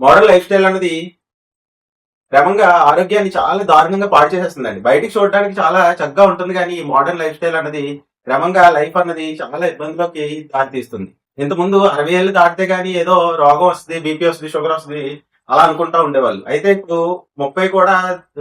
Modern life style అన్నది క్రమంగా ఆరోగ్యాన్ని చాలా దారుణంగా పాడు చేసేస్తుందండి. బయటికి చూడడానికి చాలా చక్కగా ఉంటుంది కానీ ఈ మోడర్న్ లైఫ్ స్టైల్ అన్నది క్రమంగా లైఫ్ అన్నది చాలా ఇబ్బందుల్లోకి దారితీస్తుంది. ఇంతకుముందు 60 ఏళ్ళు దాటితే గానీ ఏదో రోగం వస్తుంది, బీపీ వస్తుంది, షుగర్ వస్తుంది అలా అనుకుంటా ఉండేవాళ్ళు. అయితే ఇప్పుడు 30 కూడా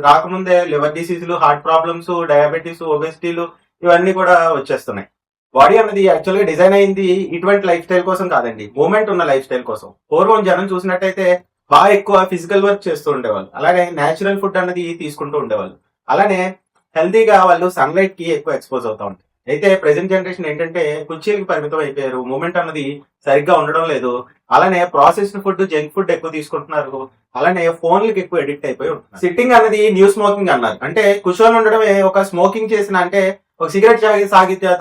రాకముందే లివర్ డిసీజులు, హార్ట్ ప్రాబ్లమ్స్, డయాబెటీస్, ఒబెసిటీలు ఇవన్నీ కూడా వచ్చేస్తున్నాయి. బాడీ అన్నది యాక్చువల్ గా డిజైన్ అయింది ఇటువంటి లైఫ్ స్టైల్ కోసం కాదండి, మూమెంట్ ఉన్న లైఫ్ స్టైల్ కోసం. పూర్వం జనం చూసినట్టయితే బాగా ఎక్కువ ఫిజికల్ వర్క్ చేస్తూ ఉండేవాళ్ళు, అలానే నేచురల్ ఫుడ్ అన్నది తీసుకుంటూ ఉండేవాళ్ళు, అలానే హెల్తీగా వాళ్ళు సన్లైట్ కి ఎక్కువ ఎక్స్పోజ్ అవుతా ఉంటారు. అయితే ప్రెసెంట్ జనరేషన్ ఏంటంటే కుర్చీలకి పరిమితం అయిపోయారు, మూమెంట్ అన్నది సరిగ్గా ఉండడం లేదు, అలానే ప్రాసెస్డ్ ఫుడ్, జంక్ ఫుడ్ ఎక్కువ తీసుకుంటున్నారు, అలానే ఫోన్లకి ఎక్కువ ఎడిక్ట్ అయిపోయి ఉంటున్నారు. సిట్టింగ్ అన్నది న్యూ స్మోకింగ్ అన్నారు, అంటే కూర్చొని ఉండడమే ఒక స్మోకింగ్ చేసిన అంటే ఒక సిగరెట్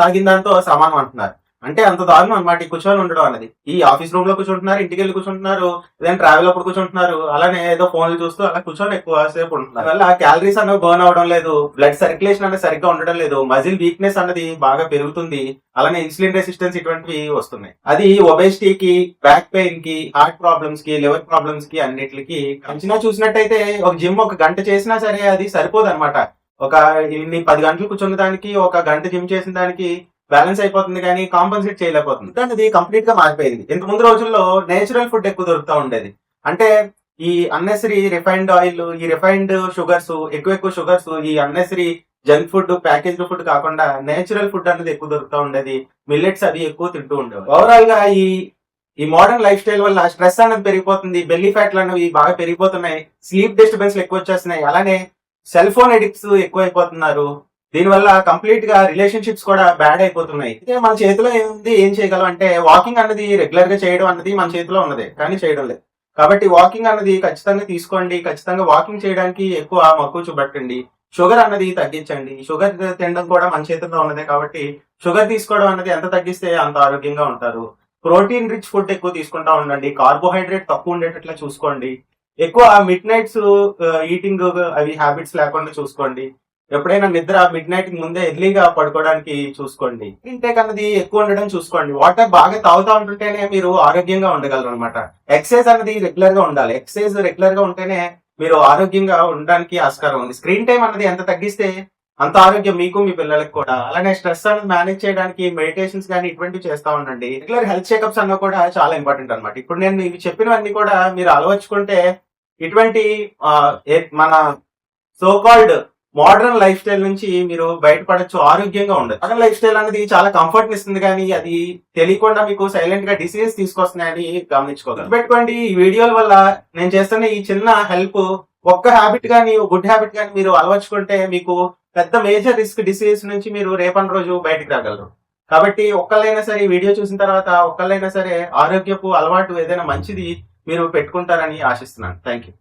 తాగిన దాంతో సమానం అంటున్నారు. అంటే అంత దారుణం అనమాట ఈ కూర్చొని ఉండడం అనేది. ఈ ఆఫీస్ రూమ్ లో కూర్చుంటున్నారు, ఇంటికి వెళ్ళి కూర్చుంటున్నారు, ఏదైనా ట్రావెల్ అప్పుడు కూర్చుంటున్నారు, అలానే ఏదో ఫోన్లు చూస్తూ అలా కూర్చొని ఎక్కువ సేపు ఉంటున్నారు. వల్ల క్యాలరీస్ అనేవి బర్న్ అవడం లేదు, బ్లడ్ సర్క్యులేషన్ అనేది సరిగ్గా ఉండడం లేదు, మజిల్ వీక్నెస్ అనేది బాగా పెరుగుతుంది, అలానే ఇన్సులిన్ రెసిస్టెన్స్ ఇటువంటివి వస్తున్నాయి. అది ఒబేసిటీకి, బ్యాక్ పెయిన్ కి, హార్ట్ ప్రాబ్లమ్స్ కి, లివర్ ప్రాబ్లమ్స్ కి అన్నిటికి. అంచనా చూసినట్టయితే ఒక జిమ్ ఒక గంట చేసినా సరే అది సరిపోదు అనమాట. ఒక 10 గంటలు కూర్చున్న దానికి ఒక గంట జిమ్ చేసిన దానికి బ్యాలెన్స్ అయిపోతుంది కానీ కాంపన్సేట్ చేయలేకపోతుంది. అది కంప్లీట్ గా మారిపోయింది. ఇంత ముందు రోజుల్లో నేచురల్ ఫుడ్ ఎక్కువ దొరుకుతూ ఉండేది. అంటే ఈ అన్నెసరీ రిఫైన్డ్ ఆయిల్, ఈ రిఫైన్డ్ షుగర్స్, ఎక్కువ షుగర్స్, ఈ unnecessary junk food, packaged food కాకుండా నేచురల్ ఫుడ్ అనేది ఎక్కువ దొరుకుతూ ఉండేది. మిల్లెట్స్ అవి ఎక్కువ తింటూ ఉండేవి. ఓవరాల్ గా ఈ మోడర్న్ లైఫ్ స్టైల్ వల్ల స్ట్రెస్ అనేది పెరిగిపోతుంది, బెల్లీ ఫ్యాట్లు అనేవి బాగా పెరిగిపోతున్నాయి, స్లీప్ డిస్టర్బెన్స్ ఎక్కువ వచ్చేస్తున్నాయి, అలానే సెల్ ఫోన్ ఎడిక్ట్స్ ఎక్కువ అయిపోతున్నారు. దీనివల్ల కంప్లీట్ గా రిలేషన్షిప్స్ కూడా బ్యాడ్ అయిపోతున్నాయి. అయితే మన చేతిలో ఏముంది, ఏం చేయగలం అంటే వాకింగ్ అన్నది రెగ్యులర్ గా చేయడం అన్నది మన చేతిలో ఉన్నదే, కానీ చేయడం లేదు. కాబట్టి వాకింగ్ అన్నది ఖచ్చితంగా తీసుకోండి, ఖచ్చితంగా వాకింగ్ చేయడానికి ఎక్కువ మక్కువ చూపెట్టండి. షుగర్ అన్నది తగ్గించండి, షుగర్ తినడం కూడా మన చేతిలో ఉన్నదే, కాబట్టి షుగర్ తీసుకోవడం అన్నది ఎంత తగ్గిస్తే అంత ఆరోగ్యంగా ఉంటారు. ప్రోటీన్ రిచ్ ఫుడ్ ఎక్కువ తీసుకుంటా ఉండండి, కార్బోహైడ్రేట్ తక్కువ ఉండేటట్లా చూసుకోండి, ఎక్కువ మిడ్ నైట్స్ ఈటింగ్ అవి హ్యాబిట్స్ లేకుండా చూసుకోండి. ఎప్పుడైనా నిద్ర మిడ్ నైట్ ముందే ఎర్లీగా పడుకోవడానికి చూసుకోండి. ఇంటేక్ అన్నది ఎక్కువ ఉండడం చూసుకోండి. వాటర్ బాగా తాగుతూ ఉంటుంటేనే మీరు ఆరోగ్యంగా ఉండగలరు అనమాట. ఎక్సర్సైజ్ అన్నది రెగ్యులర్ గా ఉండాలి. ఎక్సర్సైజ్ రెగ్యులర్ గా ఉంటేనే మీరు ఆరోగ్యంగా ఉండడానికి ఆస్కారం ఉంది. స్క్రీన్ టైం అన్నది ఎంత తగ్గిస్తే అంత ఆరోగ్యం మీకు, మీ పిల్లలకు కూడా. అలానే స్ట్రెస్ అనేది మేనేజ్ చేయడానికి మెడిటేషన్స్ కానీ ఇటువంటివి చేస్తా ఉండండి. రెగ్యులర్ హెల్త్ చెకప్స్ అన్న కూడా చాలా ఇంపార్టెంట్ అనమాట. ఇప్పుడు నేను ఇవి చెప్పినవన్నీ కూడా మీరు అలవర్చుకుంటే ఇటువంటి మన సోకాల్డ్ మోడర్న్ లైఫ్ స్టైల్ నుంచి మీరు బయటపడచ్చు, ఆరోగ్యంగా ఉండదు. మోడర్న్ లైఫ్ స్టైల్ అనేది చాలా కంఫర్ట్ ఇస్తుంది కానీ అది తెలియకుండా మీకు సైలెంట్ గా డిసీజెస్ తీసుకొస్తున్నాయని గమనించుకోగలరు. పెట్టుకోండి, ఈ వీడియోల వల్ల నేను చేస్తున్న ఈ చిన్న హెల్ప్ ఒక్క హ్యాబిట్ గానీ, గుడ్ హ్యాబిట్ గానీ మీరు అలవర్చుకుంటే మీకు పెద్ద మేజర్ రిస్క్ డిసీజెస్ నుంచి మీరు రేపటి రోజు బయటకు రాగలరు. కాబట్టి ఒక్కళ్ళైనా సరే ఈ వీడియో చూసిన తర్వాత ఒక్కళ్ళైనా సరే ఆరోగ్యపు అలవాటు ఏదైనా మంచిది మీరు పెట్టుకుంటారని ఆశిస్తున్నాను. Thank you.